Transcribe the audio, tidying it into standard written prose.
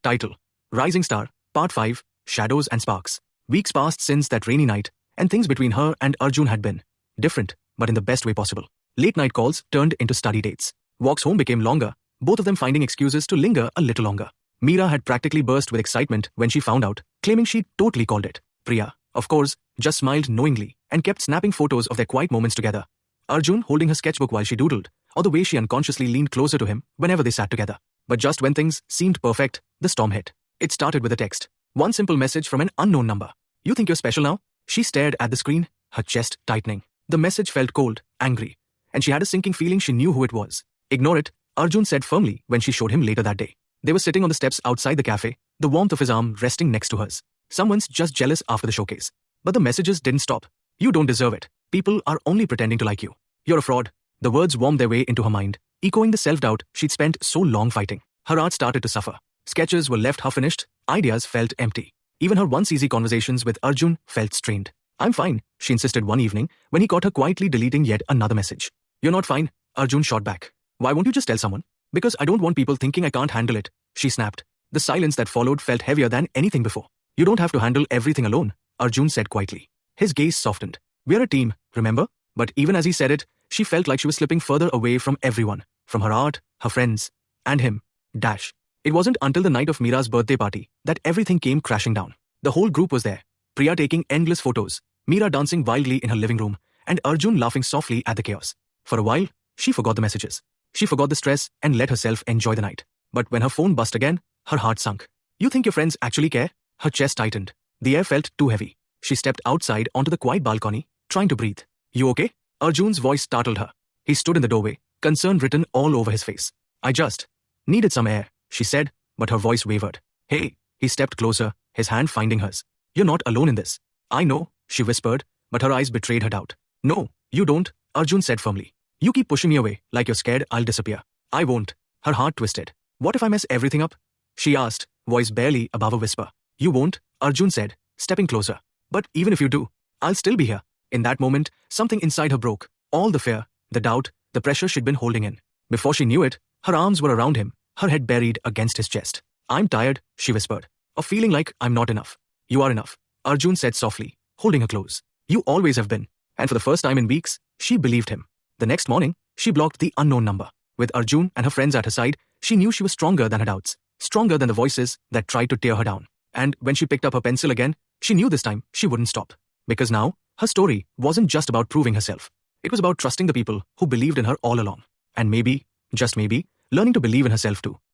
Title: Rising Star, Part 5, Shadows and Sparks. Weeks passed since that rainy night, and things between her and Arjun had been different, but in the best way possible. Late night calls turned into study dates. Walks home became longer, both of them finding excuses to linger a little longer. Meera had practically burst with excitement when she found out, claiming she'd totally called it. Priya, of course, just smiled knowingly and kept snapping photos of their quiet moments together. Arjun holding her sketchbook while she doodled, or the way she unconsciously leaned closer to him whenever they sat together. But just when things seemed perfect, the storm hit. It started with a text. One simple message from an unknown number. "You think you're special now?" She stared at the screen, her chest tightening. The message felt cold, angry, and she had a sinking feeling she knew who it was. "Ignore it," Arjun said firmly when she showed him later that day. They were sitting on the steps outside the cafe, the warmth of his arm resting next to hers. Someone's just jealous after the showcase. But the messages didn't stop. "You don't deserve it. People are only pretending to like you. You're a fraud." The words warmed their way into her mind, echoing the self-doubt she'd spent so long fighting. Her art started to suffer. Sketches were left half-finished, ideas felt empty. Even her once easy conversations with Arjun felt strained. "I'm fine," she insisted one evening when he caught her quietly deleting yet another message. "You're not fine," Arjun shot back. "Why won't you just tell someone?" "Because I don't want people thinking I can't handle it," she snapped. The silence that followed felt heavier than anything before. "You don't have to handle everything alone," Arjun said quietly. His gaze softened. "We're a team, remember?" But even as he said it, she felt like she was slipping further away from everyone, from her art, her friends, and him. It wasn't until the night of Meera's birthday party that everything came crashing down. The whole group was there, Priya taking endless photos, Meera dancing wildly in her living room, and Arjun laughing softly at the chaos. For a while, she forgot the messages. She forgot the stress and let herself enjoy the night. But when her phone buzzed again, her heart sunk. "You think your friends actually care?" Her chest tightened. The air felt too heavy. She stepped outside onto the quiet balcony, trying to breathe. "You okay?" Arjun's voice startled her. He stood in the doorway, concern written all over his face. "I just needed some air," she said, but her voice wavered. "Hey," he stepped closer, his hand finding hers. "You're not alone in this." "I know," she whispered, but her eyes betrayed her doubt. "No, you don't," Arjun said firmly. "You keep pushing me away, like you're scared I'll disappear." "I won't." Her heart twisted. "What if I mess everything up?" she asked, voice barely above a whisper. "You won't," Arjun said, stepping closer. "But even if you do, I'll still be here." In that moment, something inside her broke. All the fear, the doubt, the pressure she'd been holding in. Before she knew it, her arms were around him, her head buried against his chest. "I'm tired," she whispered, "of feeling like I'm not enough." "You are enough," Arjun said softly, holding her close. "You always have been." And for the first time in weeks, she believed him. The next morning, she blocked the unknown number. With Arjun and her friends at her side, she knew she was stronger than her doubts, stronger than the voices that tried to tear her down. And when she picked up her pencil again, she knew this time she wouldn't stop. Because now, her story wasn't just about proving herself. It was about trusting the people who believed in her all along. And maybe, just maybe, learning to believe in herself too.